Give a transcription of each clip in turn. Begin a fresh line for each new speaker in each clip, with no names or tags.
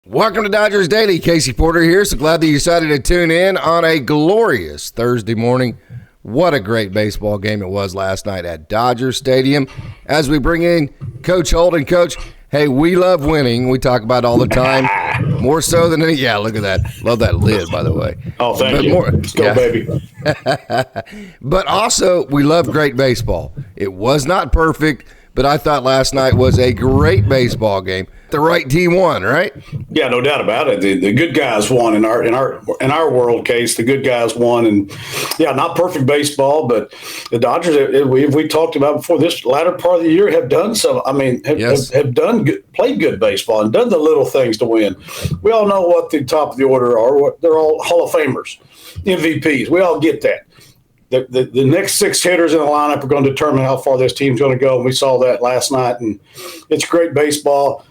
Welcome to Dodgers Daily. Casey Porter here. So glad that you decided to tune in on a glorious Thursday morning. What a great baseball game it was last night at Dodger Stadium. As we bring in Coach Holden. Coach, hey, we love winning. We talk about it all the time. More so than any. Yeah, look at that. Love that lid, by the way.
Oh, thank you. Let's go, baby.
But also, we love great baseball. It was not perfect, but I thought last night was a great baseball game. The right team won, right?
Yeah, no doubt about it. The good guys won in our world case. The good guys won, and yeah, not perfect baseball, but the Dodgers, we talked about before, this latter part of the year have done some. I mean, have done good, played good baseball and done the little things to win. We all know what the top of the order are. They're all Hall of Famers, MVPs. We all get that. The next six hitters in the lineup are going to determine how far this team's going to go. And we saw that last night, and it's great baseball.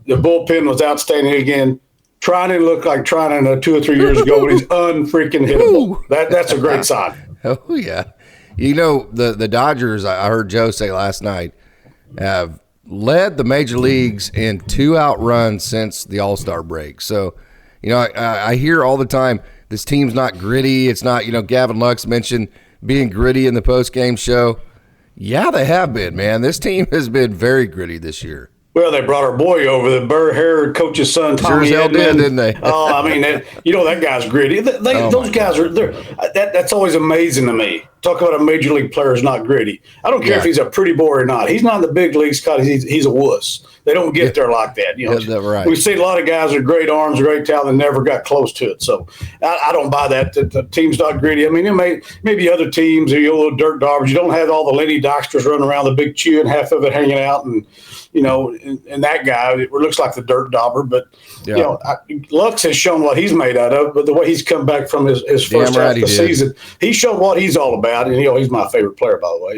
The bullpen was outstanding again. Trying to look like trying 2 or 3 years ago when he's unfreaking hittable. That's a great sign.
Oh, yeah. You know, the Dodgers, I heard Joe say last night, have led the major leagues in 2-out runs since the All-Star break. So, you know, I hear all the time, this team's not gritty. It's not, Gavin Lux mentioned being gritty in the post-game show. Yeah, they have been, man. This team has been very gritty this year.
Well, they brought our boy over, the burr-haired coach's son, TommyEdman.
Didn't they?
Oh, I mean, that guy's gritty. Those guys are there. That's always amazing to me. Talk about a major league player is not gritty. I don't care if he's a pretty boy or not. He's not in the big leagues because he's a wuss. They don't get there like that.
Right.
We see a lot of guys with great arms, great talent, and never got close to it. So I don't buy that. The team's not gritty. I mean, maybe other teams are little dirt daubers. You don't have all the Lenny Docksters running around the big chew and half of it hanging out, and and that guy, it looks like the dirt dauber. But Lux has shown what he's made out of. But the way he's come back from his first half of the season, he showed what he's all about. And he's my favorite player, by the way.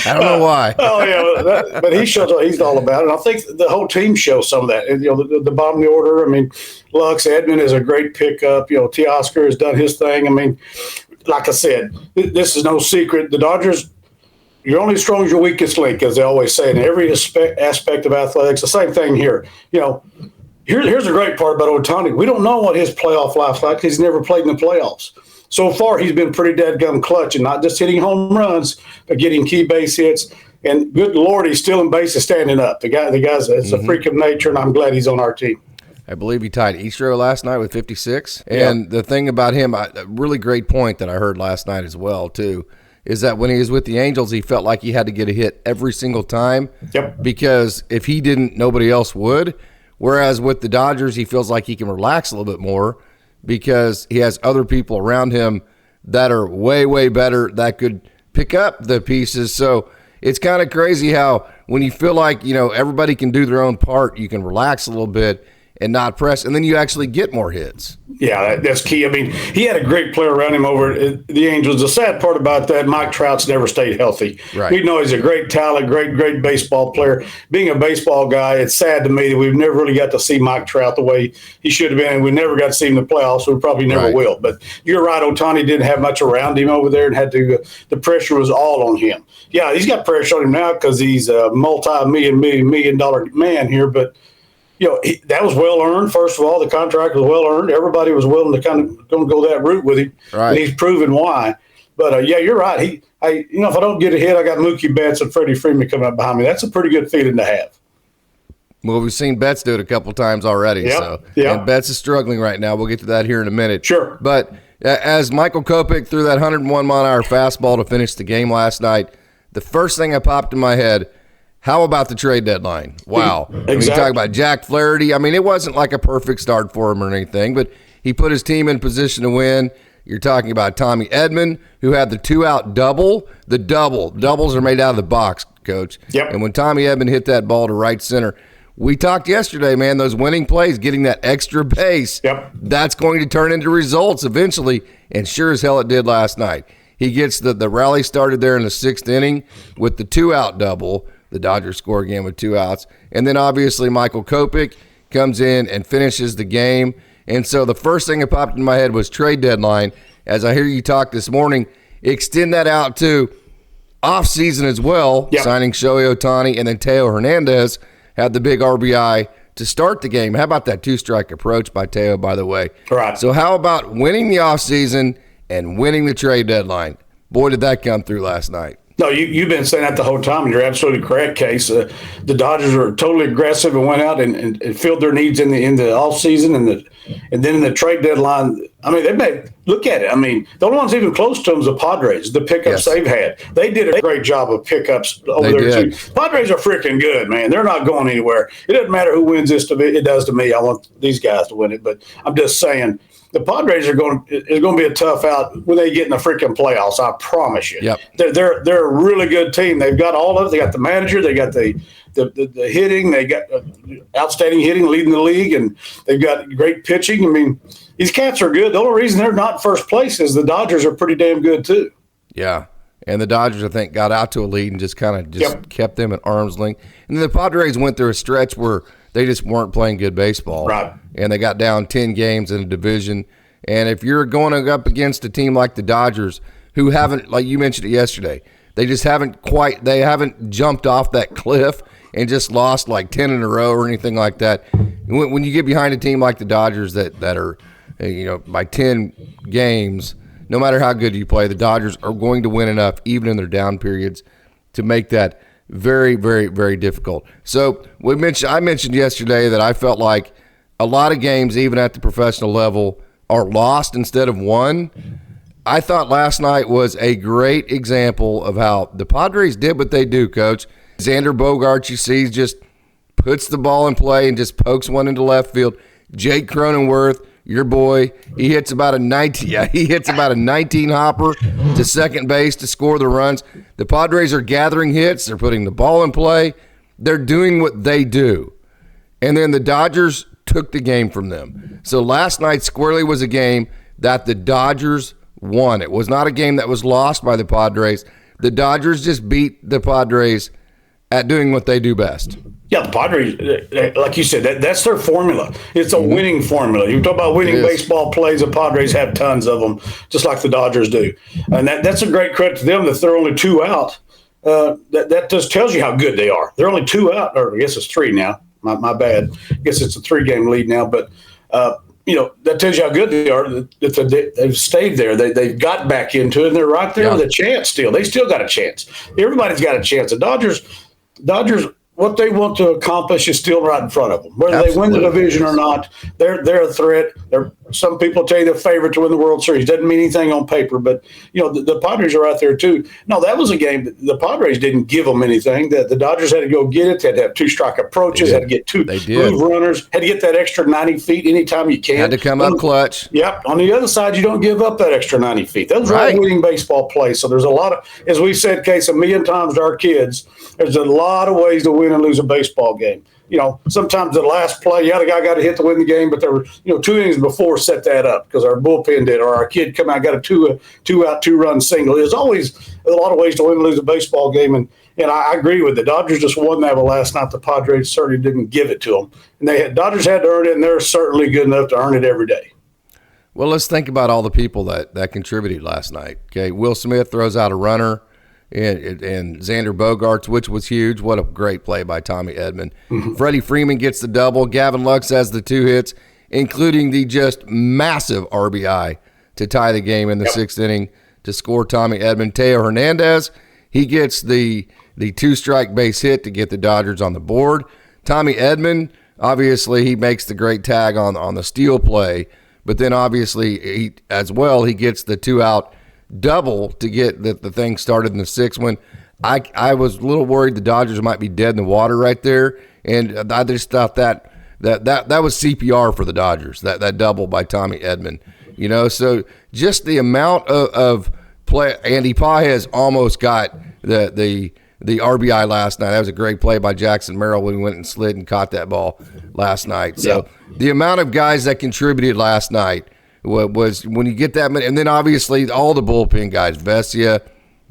I don't know why.
Oh yeah, but he shows what he's all about, and I think the whole team shows some of that. And, the bottom of the order. I mean, Lux, Edman is a great pickup. Teoscar has done his thing. I mean, like I said, this is no secret. The Dodgers. You're only as strong as your weakest link, as they always say, in every aspect of athletics. The same thing here. Here's the great part about Ohtani. We don't know what his playoff life's like because he's never played in the playoffs. So far, he's been pretty dadgum clutch, and not just hitting home runs, but getting key base hits. And good Lord, he's still in bases standing up. The guy's it's a freak of nature, and I'm glad he's on our team.
I believe he tied Istro last night with 56. And the thing about him, a really great point that I heard last night as well, too, is that when he was with the Angels, he felt like he had to get a hit every single time.
Yep.
Because if he didn't, nobody else would. Whereas with the Dodgers, he feels like he can relax a little bit more because he has other people around him that are way, way better that could pick up the pieces. So it's kind of crazy how when you feel like, everybody can do their own part, you can relax a little bit and not press, and then you actually get more hits.
Yeah, that's key. I mean, he had a great player around him over at the Angels. The sad part about that, Mike Trout's never stayed healthy.
Right.
We know he's a great talent, great baseball player. Being a baseball guy, it's sad to me that we've never really got to see Mike Trout the way he should have been, and we never got to see him in the playoffs, so we probably never will. But you're right, Ohtani didn't have much around him over there and had to the pressure was all on him. Yeah, he's got pressure on him now because he's a multi-million dollar man here, but that was well earned. First of all, the contract was well earned. Everybody was willing to kind of go that route with him, and he's proven why. But you're right. If I don't get a hit, I got Mookie Betts and Freddie Freeman coming up behind me. That's a pretty good feeling to have.
Well, we've seen Betts do it a couple times already. And Betts is struggling right now. We'll get to that here in a minute.
Sure.
But as Michael Kopech threw that 101-mile-an-hour fastball to finish the game last night, the first thing that popped in my head, how about the trade deadline? Wow.
Exactly.
I mean, you talk about JackFlaherty. I mean, it wasn't like a perfect start for him or anything, but he put his team in position to win. You're talking about TommyEdman, who had the 2-out double. The doubles are made out of the box, Coach.
Yep.
And when TommyEdman hit that ball to right center, we talked yesterday, man, those winning plays, getting that extra base, that's going to turn into results eventually, and sure as hell it did last night. He gets the rally started there in the 6th inning with the 2-out double. The Dodgers score again with 2 outs. And then obviously Michael Kopech comes in and finishes the game. And so the first thing that popped in my head was trade deadline. As I hear you talk this morning, extend that out to offseason as well, signing Shohei Ohtani and then Teo Hernandez. had the big RBI to start the game. How about that two-strike approach by Teo, by the way?
Right.
So how about winning the offseason and winning the trade deadline? Boy, did that come through last night.
No, you've been saying that the whole time, and you're absolutely correct, Case. The Dodgers were totally aggressive and went out and filled their needs in the offseason and then in the trade deadline. I mean, look at it. I mean, the only ones even close to them is the Padres, the pickups they've had. They did a great job of pickups over there, too. Padres are freaking good, man. They're not going anywhere. It doesn't matter who wins this. It does to me. I want these guys to win it, but I'm just saying – the Padres it's going to be a tough out when they get in the freaking playoffs. I promise you.
Yep.
They're a really good team. They've got all of it. They got the manager. They got the hitting. They got outstanding hitting, leading the league, and they've got great pitching. I mean, these cats are good. The only reason they're not in first place is the Dodgers are pretty damn good too.
Yeah. And the Dodgers, I think, got out to a lead and just kind of kept them at arm's length. And then the Padres went through a stretch where they just weren't playing good baseball.
Right.
And they got down 10 games in a division. And if you're going up against a team like the Dodgers, who haven't, like you mentioned it yesterday, they haven't jumped off that cliff and just lost like 10 in a row or anything like that. When you get behind a team like the Dodgers that are, by 10 games, no matter how good you play, the Dodgers are going to win enough, even in their down periods, to make that very, very, very difficult. So I mentioned yesterday that I felt like a lot of games, even at the professional level, are lost instead of won. I thought last night was a great example of how the Padres did what they do, Coach. Xander Bogaerts, you see, just puts the ball in play and just pokes one into left field. Jake Cronenworth, your boy, he hits about a 19 hopper to second base to score the runs. The Padres are gathering hits. They're putting the ball in play. They're doing what they do. And then the Dodgers took the game from them. So last night squarely was a game that the Dodgers won. It was not a game that was lost by the Padres. The Dodgers just beat the Padres at doing what they do best.
Yeah, the Padres, like you said, that's their formula. It's a winning formula. You talk about winning baseball plays, the Padres have tons of them, just like the Dodgers do. And that's a great credit to them that they're only two out. That just tells you how good they are. They're only two out, or I guess it's three now. My bad. I guess it's a 3-game lead now. But, that tells you how good they are. That they've stayed there. They've got back into it, and they're right there with a chance still. They still got a chance. Everybody's got a chance. The Dodgers, what they want to accomplish is still right in front of them. Whether they win the division or not, they're a threat. Some people tell you they're favorite to win the World Series. Doesn't mean anything on paper, but the Padres are out there too. No, that was a game that the Padres didn't give them anything. The Dodgers had to go get it. They had to have two-strike approaches. Had to get two move runners. Had to get that extra 90 feet anytime you can.
Had to come up clutch.
Yep. On the other side, you don't give up that extra 90 feet. Those are winning baseball plays. So there's a lot of, as we said, Case, a million times to our kids, there's a lot of ways to win and lose a baseball game. Sometimes the last play, the guy got to hit to win the game, but there were, 2 innings before set that up because our bullpen did, or our kid come out, got a two-out, 2-run single. There's always a lot of ways to win and lose a baseball game, and I agree with the Dodgers just won that one last night. The Padres certainly didn't give it to them, and Dodgers had to earn it, and they're certainly good enough to earn it every day.
Well, let's think about all the people that contributed last night. Okay, Will Smith throws out a runner. And Xander Bogaerts, which was huge. What a great play by TommyEdman. Mm-hmm. Freddie Freeman gets the double. Gavin Lux has the 2 hits, including the just massive RBI to tie the game in the 6th inning to score TommyEdman. Teo Hernandez, he gets the 2-strike base hit to get the Dodgers on the board. TommyEdman, obviously, he makes the great tag on the steal play, but then obviously he gets the 2-out double to get the thing started in the 6th one. I was a little worried the Dodgers might be dead in the water right there, and I just thought that was CPR for the Dodgers, that double by TommyEdman. So just the amount of play. Andy Pages almost got the RBI last night. That was a great play by Jackson Merrill when he went and slid and caught that ball last night. So the amount of guys that contributed last night was when you get that many, and then obviously all the bullpen guys, Vesia,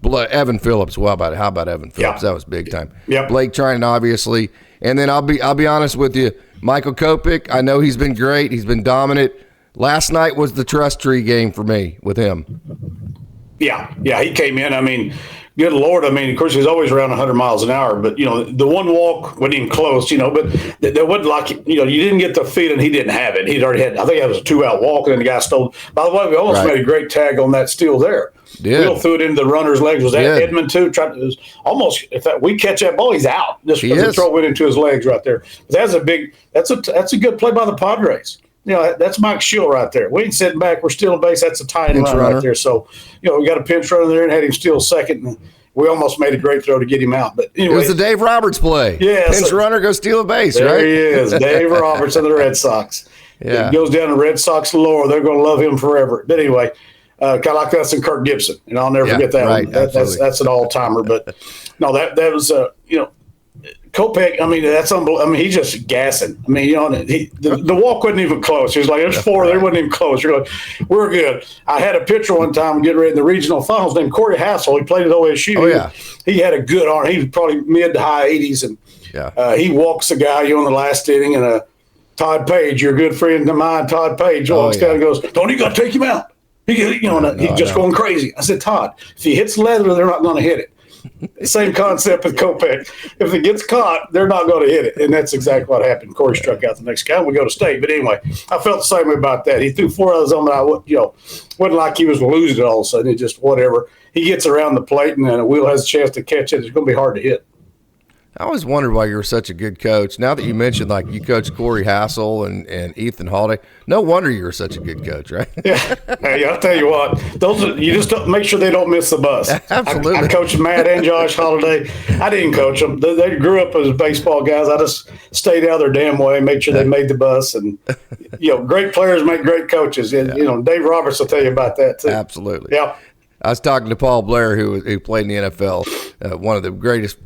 Evan Phillips. How about Evan Phillips? That was big time.
Yep.
Blake Trinan, obviously, and then I'll be honest with you, Michael Kopech. I know he's been great. He's been dominant. Last night was the trust tree game for me with him.
Yeah, he came in. I mean, good Lord, I mean, of course, he's always around 100 miles an hour, but, the one walk wasn't even close, but that wasn't like, you didn't get the feeling he didn't have it. He'd already had, I think that was a 2-out walk, and then the guy stole. By the way, we almost made a great tag on that steal there. Will threw it into the runner's legs. Was that Edman, too? Almost, we catch that ball, he's out. Just because the throw went into his legs right there. That's a good play by the Padres. That's Mike Schill right there. We ain't sitting back. We're stealing base. That's a tying run right there. So, we got a pinch runner there and had him steal second. And we almost made a great throw to get him out. But anyway,
it was the Dave Roberts play.
Yeah.
Pinch runner, go steal a base, right?
There he is, Dave Roberts of the Red Sox.
Yeah.
He goes down to Red Sox lore. They're going to love him forever. But anyway, kind of like us and Kirk Gibson. I'll never forget that one. That's an all-timer. But, no, that was, Kopech, I mean, that's unbelievable. I mean, he's just gassing. I mean, the walk wasn't even close. He was like, there's 4, they wasn't even close. You're like, we're good. I had a pitcher one time getting ready in the regional finals named Corey Hassel. He played at OSU.
Oh, yeah.
He had a good arm. He was probably mid to high 80s. And he walks the guy in the last inning, and Todd Page, your good friend of mine, Todd Page, walks down and goes, don't you got to take him out? He's just going crazy. I said, Todd, if he hits leather, they're not going to hit it. Same concept with Kopech. If it gets caught, they're not going to hit it. And that's exactly what happened. Corey struck out the next guy. We go to state. But anyway, I felt the same way about that. He threw 4 others on, but wasn't like he was losing it all of a sudden. It just whatever. He gets around the plate, and then Will has a chance to catch it. It's going to be hard to hit.
I always wondered why you were such a good coach. Now that you mentioned, like, you coached Corey Hassel and Ethan Holiday, no wonder you were such a good coach, right?
Yeah. Hey, I'll tell you what, you just don't make sure they don't miss the bus.
Absolutely.
I coached Matt and Josh Holiday. I didn't coach them. They grew up as baseball guys. I just stayed out their damn way, made sure they made the bus. And, great players make great coaches. And, Dave Roberts will tell you about that, too.
Absolutely.
Yeah.
I was talking to Paul Blair, who played in the NFL, one of the greatest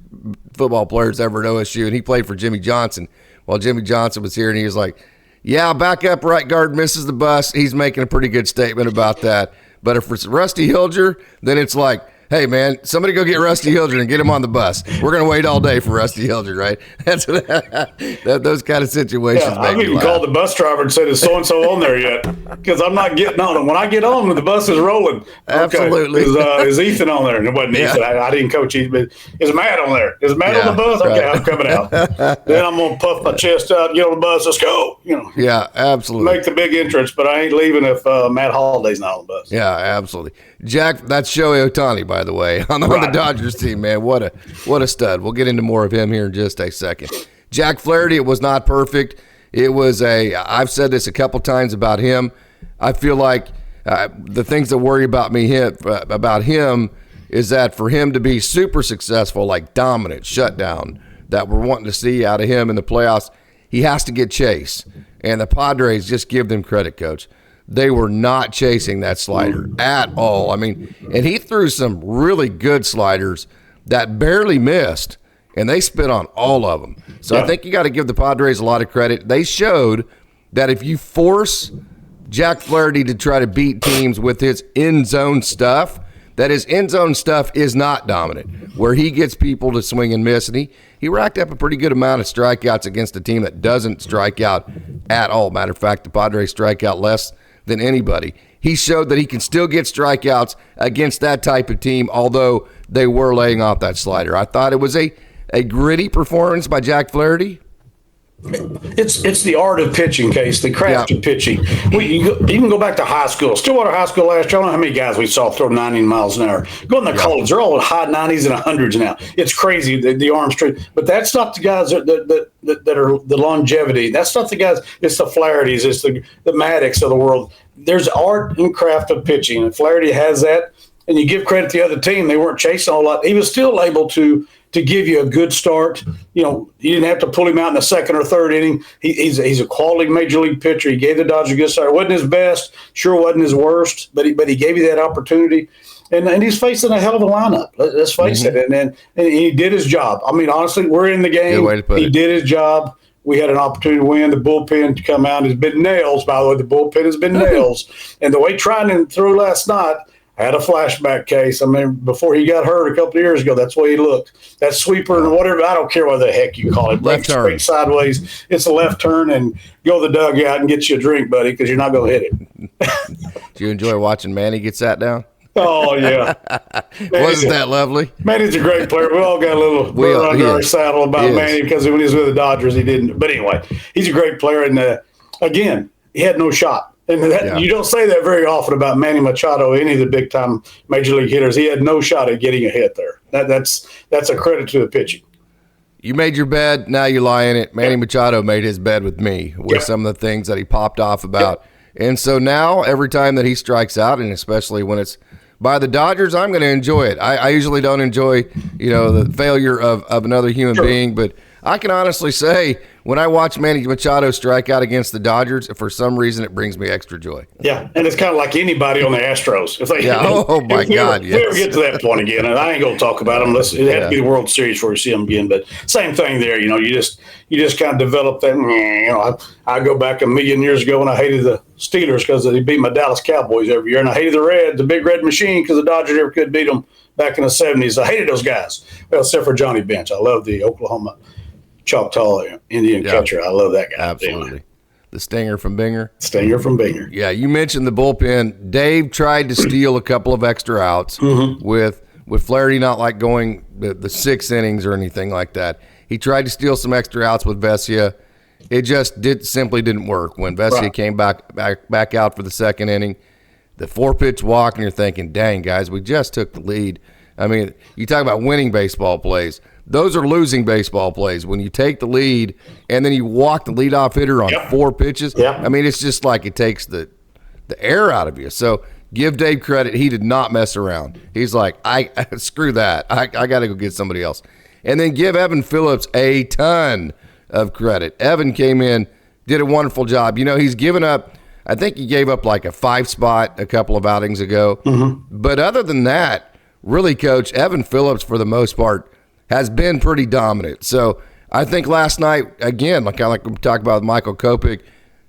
football players ever at OSU, and he played for Jimmy Johnson while Jimmy Johnson was here, and he was like, yeah, backup right guard misses the bus. He's making a pretty good statement about that. But if it's Rusty Hilger, then it's like, hey, man, somebody go get Rusty Hilger and get him on the bus. We're going to wait all day for Rusty Hilger, right? That's those kind of situations make me laugh.
You called the bus driver and said, is so-and-so on there yet? Because I'm not getting on him. When I get on, the bus is rolling.
Absolutely.
Okay. Is Ethan on there? And it wasn't Ethan. I didn't coach Ethan, but is Matt on there? Is Matt on the bus? Okay, I'm coming out. Then I'm going to puff my chest out, get on the bus, let's go.
Yeah, absolutely.
Make the big entrance, but I ain't leaving if Matt Holliday's not on the bus.
Yeah, absolutely. Jack, that's Shohei Ohtani, by the way, on the Dodgers team, man. What a stud. We'll get into more of him here in just a second. JackFlaherty, it was not perfect. It was I've said this a couple times about him. I feel like the things that worry about him is that for him to be super successful, like dominant, shutdown, that we're wanting to see out of him in the playoffs, he has to get chase. And the Padres, just give them credit, Coach. They were not chasing that slider at all. I mean, and he threw some really good sliders that barely missed, and they spit on all of them. So I think you got to give the Padres a lot of credit. They showed that if you force JackFlaherty to try to beat teams with his end-zone stuff, that his end-zone stuff is not dominant, where he gets people to swing and miss. And he racked up a pretty good amount of strikeouts against a team that doesn't strike out at all. Matter of fact, the Padres strike out less than anybody. He showed that he can still get strikeouts against that type of team, although they were laying off that slider. I thought it was a gritty performance by JackFlaherty.
It's the art of pitching, Case, the craft of pitching. You can go back to high school. Stillwater High School last year, I don't know how many guys we saw throw 90 miles an hour. Go in the college, they're all in high 90s and 100s now. It's crazy, the arm strength. But that's not the guys that are the longevity. That's not the guys. It's the Flahertys. It's the Maddocks of the world. There's art and craft of pitching, and Flaherty has that. And you give credit to the other team. They weren't chasing a whole lot. He was still able to give you a good start. You didn't have to pull him out in the second or third inning. He's a quality major league pitcher. He gave the Dodgers a good start. It wasn't his best, sure wasn't his worst, but he gave you that opportunity. And he's facing a hell of a lineup. Let's face it. And he did his job. I mean, honestly, we're in the game. He did his job. We had an opportunity to win. The bullpen to come out has been nails. By the way, the bullpen has been nails. And the way Trinan threw last night, I had a flashback, Case. I mean, before he got hurt a couple of years ago, that's the way he looked. That sweeper and whatever, I don't care what the heck you call it.
Left turn.
Straight sideways. It's a left turn, and go to the dugout and get you a drink, buddy, because you're not going to hit it.
Do you enjoy watching Manny get sat down?
Oh, yeah.
Wasn't that lovely?
Manny's a great player. We all got a little burr under our saddle about Manny because when he was with the Dodgers, he didn't. But anyway, he's a great player. And, again, he had no shot. And you don't say that very often about Manny Machado, any of the big-time major league hitters. He had no shot at getting a hit there. That's a credit to the pitching.
You made your bed, now you lie in it. Manny Machado made his bed with me with some of the things that he popped off about. And so now every time that he strikes out, and especially when it's by the Dodgers, I'm going to enjoy it. I usually don't enjoy, the failure of another human being, but I can honestly say when I watch Manny Machado strike out against the Dodgers, for some reason it brings me extra joy.
Yeah, and it's kind of like anybody on the Astros. If they,
my God,
if we ever get to that point again, and I ain't going to talk about them unless it had to be the World Series before you see them again. But same thing there. You just kind of develop that. I go back a million years ago when I hated the Steelers because they beat my Dallas Cowboys every year, and I hated the Big Red Machine because the Dodgers never could beat them back in the 70s. I hated those guys. Well, except for Johnny Bench. I love the Oklahoma Choctaw Indian catcher. I love that guy.
Absolutely. Anyway. The Stinger from Binger.
Yeah,
you mentioned the bullpen. Dave tried to steal a couple of extra outs with Flaherty not going the 6 innings or anything like that. He tried to steal some extra outs with Vesia. It just simply didn't work. When Vesia came back out for the 2nd inning, the 4-pitch walk, and you're thinking, dang, guys, we just took the lead. I mean, you talk about winning baseball plays. Those are losing baseball plays. When you take the lead and then you walk the leadoff hitter on 4 pitches, I mean, it's just like it takes the air out of you. So give Dave credit. He did not mess around. He's like, screw that. I got to go get somebody else. And then give Evan Phillips a ton of credit. Evan came in, did a wonderful job. He's given up, I think he gave up like a 5 spot a couple of outings ago. But other than that, really, Coach, Evan Phillips, for the most part, has been pretty dominant. So I think last night, again, like we talked about with Michael Kopech,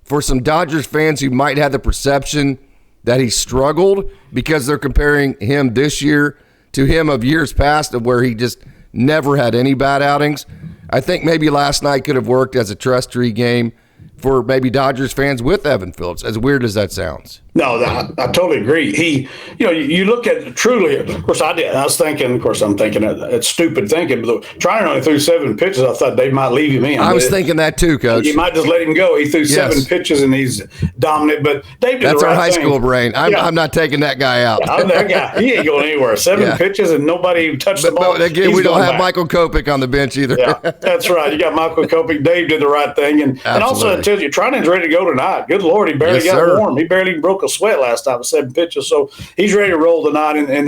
for some Dodgers fans who might have the perception that he struggled because they're comparing him this year to him of years past of where he just never had any bad outings, I think maybe last night could have worked as a trust tree game for maybe Dodgers fans with Evan Phillips, as weird as that sounds.
No, I totally agree. You look at it truly, of course I did. I'm thinking it's stupid thinking, but Triner only threw 7 pitches. I thought they might leave him in.
I was thinking that too, Coach.
You might just let him go. He threw 7 pitches and he's dominant, but Dave did
That's
the right
our high
thing.
school brain. I'm not taking that guy out.
I'm that guy. He ain't going anywhere. 7 pitches and nobody touched the ball.
But again, we don't have Michael Kopech on the bench either.
Yeah, that's right. You got Michael Kopech. Dave did the right thing. And also, it tells you, Triner's ready to go tonight. Good Lord, he barely got warm. He barely broke a sweat last time with 7 pitches. So he's ready to roll tonight. And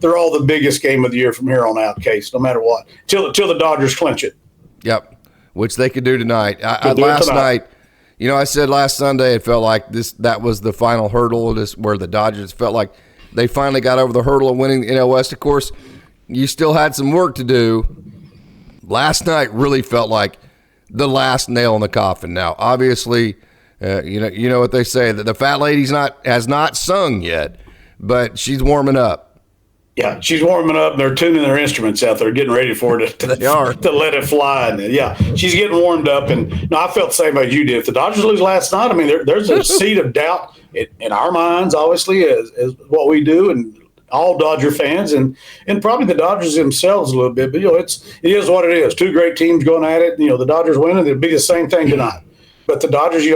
they're all the biggest game of the year from here on out, Case, no matter what, till the Dodgers clinch it.
Yep, which they could do tonight. Last night, I said last Sunday it felt like that was the final hurdle, where the Dodgers felt like they finally got over the hurdle of winning the NL West. Of course, you still had some work to do. Last night really felt like the last nail in the coffin. Now, obviously, you know what they say, that the fat lady's has not sung yet, but she's warming up.
Yeah, she's warming up. They're tuning their instruments out. They're getting ready for it to let it fly. And she's getting warmed up. And I felt the same way you did. If the Dodgers lose last night, I mean, there's a seed of doubt in our minds, obviously, as what we do, and all Dodger fans, and probably the Dodgers themselves a little bit. But it is what it is. 2 great teams going at it. The Dodgers winning, it'll be the same thing tonight. But the Dodgers,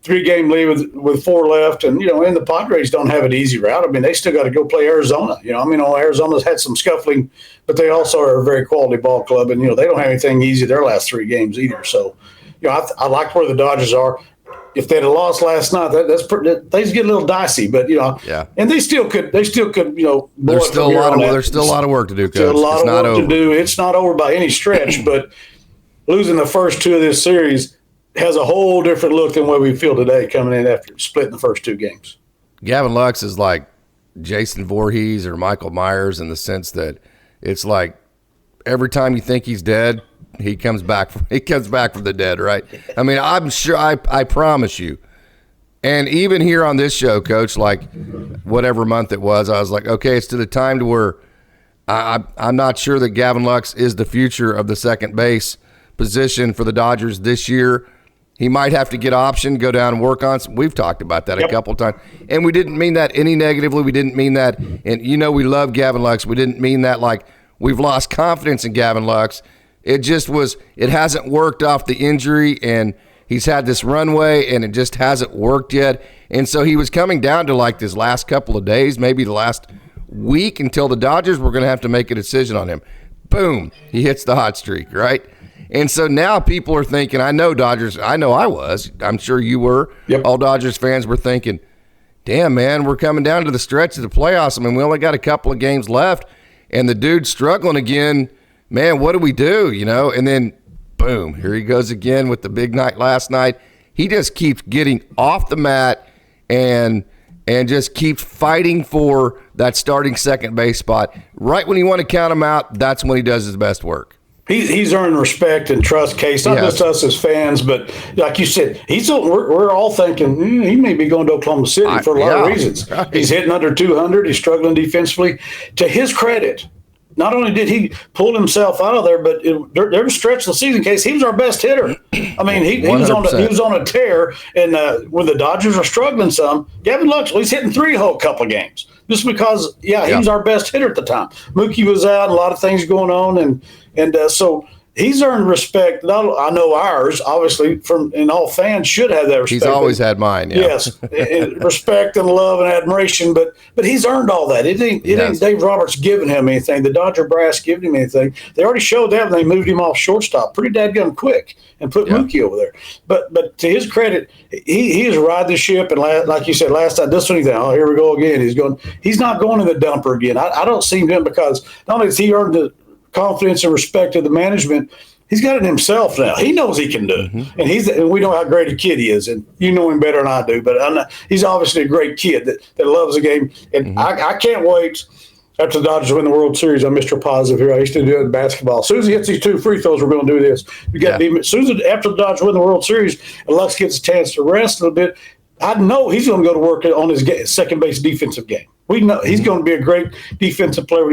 3-game lead with 4 left, and and the Padres don't have an easy route. I mean, they still got to go play Arizona. Arizona's had some scuffling, but they also are a very quality ball club, and they don't have anything easy their last 3 games either. So, I like where the Dodgers are. If they'd have lost last night, things get a little dicey, but and they still could. There's still a lot
of work to do, Coach.
Still a lot of work to do. It's not over by any stretch, but losing the first 2 of this series has a whole different look than what we feel today coming in after splitting the first 2 games.
Gavin Lux is like Jason Voorhees or Michael Myers in the sense that it's like every time you think he's dead, he comes back from the dead, right? I mean, I'm sure, I promise you. And even here on this show, Coach, like whatever month it was, I was like, okay, it's to the time to where I'm not sure that Gavin Lux is the future of the second base position for the Dodgers this year. He might have to get optioned, go down and work on some. We've talked about that a couple of times. And we didn't mean that any negatively. We didn't mean that. And, we love Gavin Lux. We didn't mean that like we've lost confidence in Gavin Lux. It just was, it hasn't worked off the injury, and he's had this runway, and it just hasn't worked yet. And so he was coming down to like this last couple of days, maybe the last week, until the Dodgers were going to have to make a decision on him. Boom, he hits the hot streak, right? And so now people are thinking, I know I was, I'm sure you were, all Dodgers fans were thinking, damn, man, we're coming down to the stretch of the playoffs. I mean, we only got a couple of games left, and the dude's struggling again. Man, what do we do, And then, boom, here he goes again with the big night last night. He just keeps getting off the mat and just keeps fighting for that starting second base spot. Right when you want to count him out, that's when he does his best work.
He's earned respect and trust, Case, not just us as fans, but like you said, we're all thinking he may be going to Oklahoma City for a lot of reasons. Right. He's hitting under 200. He's struggling defensively. To his credit, not only did he pull himself out of there, but there was a stretch of the season, Case, he was our best hitter. I mean, he was on a tear, and when the Dodgers are struggling some, Gavin Lux, he's hitting three whole couple of games. Just because, he was our best hitter at the time. Mookie was out, a lot of things going on, and so he's earned respect. I know ours, obviously, and all fans should have that respect.
He's always had mine,
Yes, respect and love and admiration, but he's earned all that. It ain't Dave Roberts giving him anything. The Dodger brass giving him anything. They already showed that when they moved him off shortstop pretty dadgum quick and put Mookie over there. But to his credit, he has ride the ship, and like you said last time, this one, here we go again. He's not going in the dumper again. I don't see him because not only has he earned the confidence and respect of the management, he's got it himself now. He knows he can do it. And we know how great a kid he is, and you know him better than I do, but he's obviously a great kid that loves the game. And I can't wait after the Dodgers win the World Series. I'm Mr. Positive here. I used to do it in basketball. As soon as he hits these two free throws, we're going to do this. As soon as after the Dodgers win the World Series and Lux gets a chance to rest a little bit, I know he's going to go to work on his second base defensive game. We know he's going to be a great defensive player.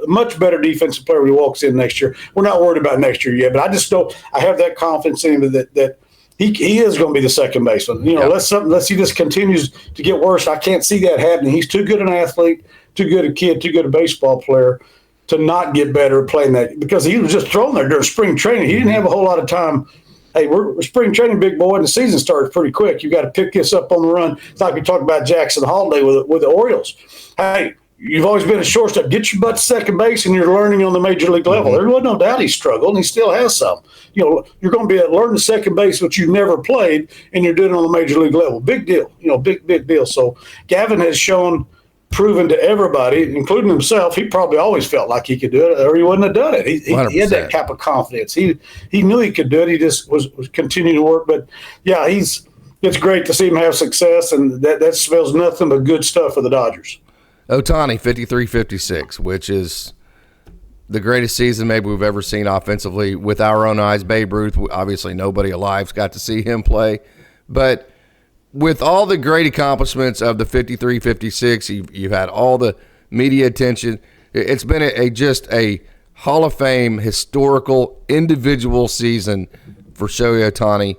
Much better defensive player when he walks in next year. We're not worried about next year yet, but I just know I have that confidence in him that he is going to be the second baseman. Unless he just continues to get worse, I can't see that happening. He's too good an athlete, too good a kid, too good a baseball player to not get better at playing that, because he was just thrown there during spring training. He didn't have a whole lot of time. Hey, we're spring training, big boy, and the season starts pretty quick. You got to pick this up on the run. It's like we talked about Jackson Holiday with the Orioles. Hey, you've always been a shortstop. Get your butt to second base, and you're learning on the major league level. There was no doubt he struggled, and he still has some. You're going to be learning second base, which you've never played, and you're doing it on the major league level. Big deal. Big deal. So Gavin has proven to everybody, including himself, he probably always felt like he could do it, or he wouldn't have done it. He had that type of confidence. He knew he could do it. He just was continuing to work. But yeah, it's great to see him have success, and that spells nothing but good stuff for the Dodgers.
Ohtani, 53-56, which is the greatest season maybe we've ever seen offensively with our own eyes. Babe Ruth, obviously nobody alive's got to see him play, but with all the great accomplishments of the 53-56, you've had all the media attention. It's been just a Hall of Fame historical individual season for Shohei Ohtani.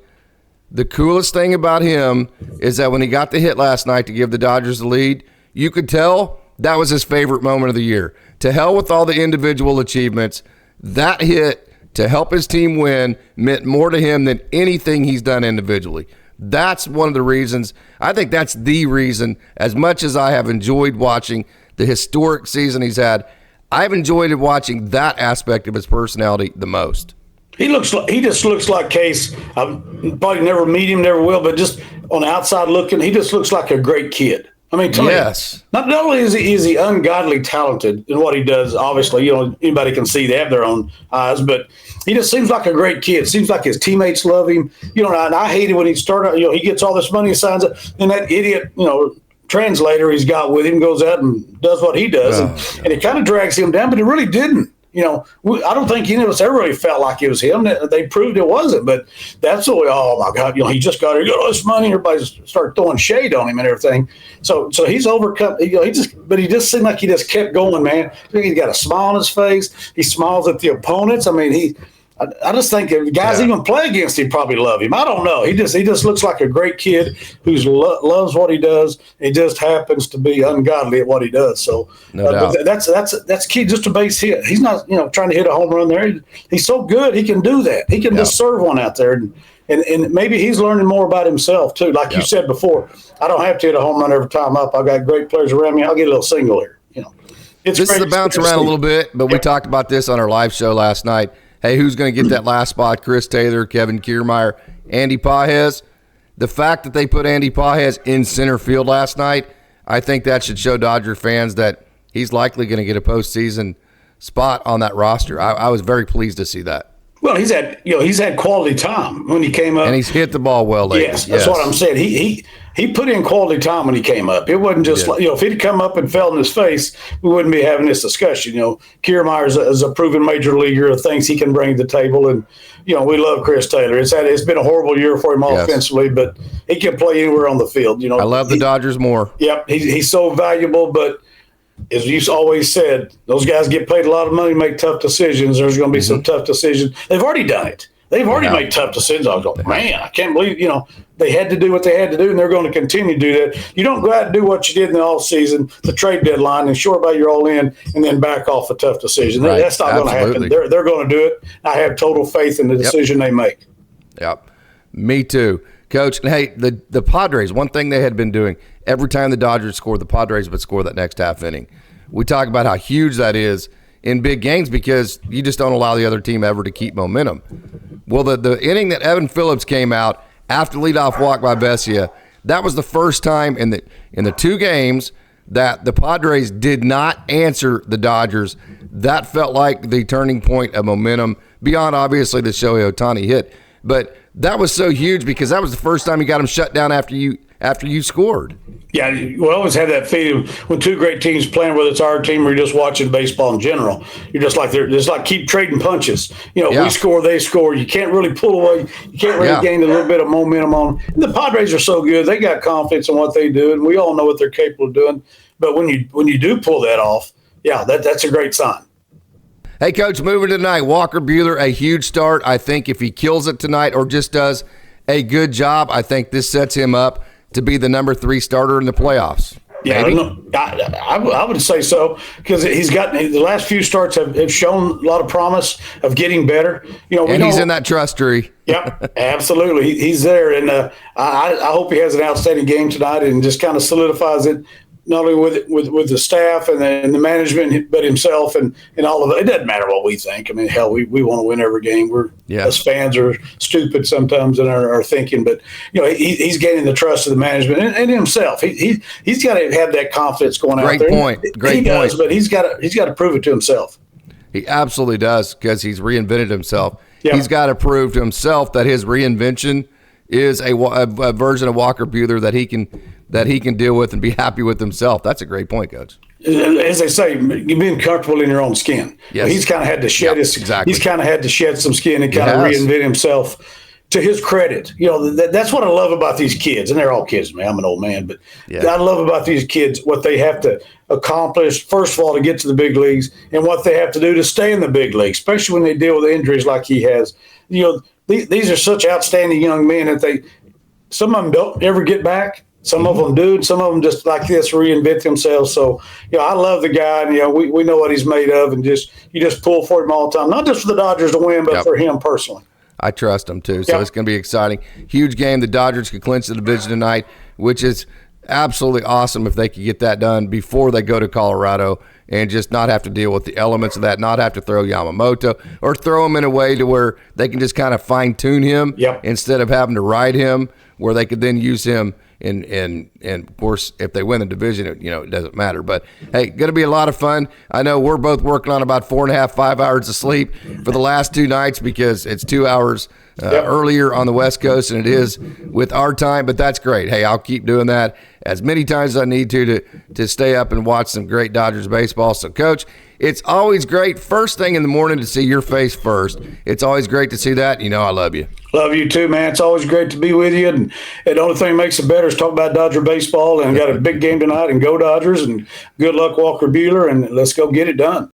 The coolest thing about him is that when he got the hit last night to give the Dodgers the lead, you could tell that was his favorite moment of the year. To hell with all the individual achievements. That hit to help his team win meant more to him than anything he's done individually. That's one of the reasons. I think that's the reason, as much as I have enjoyed watching the historic season he's had, I've enjoyed watching that aspect of his personality the most.
He just looks like Case. I'll probably never meet him, never will, but just on the outside looking, he just looks like a great kid. I mean,
yes.
Not only is he ungodly talented in what he does, obviously, anybody can see they have their own eyes, but he just seems like a great kid. Seems like his teammates love him. And I hated when he started, he gets all this money, signs it, and that idiot, translator he's got with him goes out and does what he does, and it kind of drags him down, but it really didn't. I don't think any of us ever really felt like it was him. They proved it wasn't, but that's the way. Oh my God, he just got all this money. Everybody started throwing shade on him and everything. So he's overcome. He just seemed like he just kept going, man. He's got a smile on his face. He smiles at the opponents. I mean, I just think if guys even play against him probably love him. I don't know. He just looks like a great kid who loves what he does. He just happens to be ungodly at what he does. So but that's key. Just a base hit. He's not trying to hit a home run there. He's so good. He can do that. He can just serve one out there. And maybe he's learning more about himself too. Like you said before, I don't have to hit a home run every time up. I've got great players around me. I'll get a little single here.
This is the bounce around a little bit, but we talked about this on our live show last night. Hey, who's going to get that last spot? Chris Taylor, Kevin Kiermaier, Andy Pages. The fact that they put Andy Pages in center field last night, I think that should show Dodger fans that he's likely going to get a postseason spot on that roster. I was very pleased to see that.
Well, he's had quality time when he came up,
and he's hit the ball well lately.
Yes, that's what I'm saying. He put in quality time when he came up. It wasn't just like, if he'd come up and fell in his face, we wouldn't be having this discussion. Kiermaier is a proven major leaguer of things he can bring to the table, and we love Chris Taylor. It's been a horrible year for him offensively, but he can play anywhere on the field.
I love the Dodgers more.
Yep, he's so valuable, but as you've always said, those guys get paid a lot of money to make tough decisions. There's going to be some tough decisions. They've already done it. They've already made tough decisions. I go, man, I can't believe, they had to do what they had to do, and they're going to continue to do that. You don't go out and do what you did in the offseason, the trade deadline, and short by your all in, and then back off a tough decision. Right. That's not going to happen. They're going to do it. I have total faith in the decision they make.
Yep. Me too. Coach, and hey, the Padres, one thing they had been doing, every time the Dodgers scored, the Padres would score that next half inning. We talk about how huge that is in big games because you just don't allow the other team ever to keep momentum. Well, the inning that Evan Phillips came out after leadoff walk by Vesia, that was the first time in the two games that the Padres did not answer the Dodgers. That felt like the turning point of momentum beyond obviously the Shohei Ohtani hit. But that was so huge because that was the first time you got him shut down after you scored. Yeah,
we always have that feeling when two great teams playing, whether it's our team or you're just watching baseball in general. You're just like keep trading punches. We score, they score. You can't really pull away. You can't really gain a little bit of momentum on them. And the Padres are so good; they got confidence in what they do, and we all know what they're capable of doing. But when you do pull that off, that's a great sign.
Hey, Coach, moving tonight, Walker Buehler, a huge start. I think if he kills it tonight or just does a good job, I think this sets him up to be the number 3 starter in the playoffs.
Yeah, I would say so because he's got the last few starts have shown a lot of promise of getting better.
And he's in that trust tree.
Yep, absolutely. He's there, and I hope he has an outstanding game tonight and just kind of solidifies it. Not only with the staff and the management, but himself and all of it. It doesn't matter what we think. I mean, hell, we want to win every game. Us fans are stupid sometimes in our thinking, but he's gaining the trust of the management and himself. He's got to have that confidence going out there.
Great point.
Does, but he's got to prove it to himself.
He absolutely does because he's reinvented himself. Yep. He's got to prove to himself that his reinvention is a version of Walker Buehler that he can deal with and be happy with himself. That's a great point, Coach.
As they say, being comfortable in your own skin.
Yes.
He's kind of had to shed
exactly.
He's kind of had to shed some skin and kind of reinvent himself. To his credit, that's what I love about these kids, and they're all kids, man. I'm an old man, but I love about these kids what they have to accomplish, first of all, to get to the big leagues, and what they have to do to stay in the big leagues, especially when they deal with injuries like he has. These are such outstanding young men that some of them don't ever get back. Some of them do, and some of them just like this reinvent themselves. So, I love the guy, and we know what he's made of, and you just pull for him all the time, not just for the Dodgers to win, but for him personally.
I trust him too, so it's going to be exciting. Huge game. The Dodgers could clinch the division tonight, which is absolutely awesome if they could get that done before they go to Colorado and just not have to deal with the elements of that, not have to throw Yamamoto or throw him in a way to where they can just kind of fine-tune him instead of having to ride him, where they could then use him. And of course, if they win the division, it doesn't matter. But, hey, going to be a lot of fun. I know we're both working on about 4.5, 5 hours of sleep for the last 2 nights because it's 2 hours earlier on the West Coast than it is with our time. But that's great. Hey, I'll keep doing that as many times as I need to stay up and watch some great Dodgers baseball. So, Coach, it's always great first thing in the morning to see your face first. It's always great to see that. I love you.
Love you too, man. It's always great to be with you. And the only thing that makes it better is talk about Dodger baseball. And got a big game tonight. And go Dodgers. And good luck, Walker Buehler. And let's go get it done.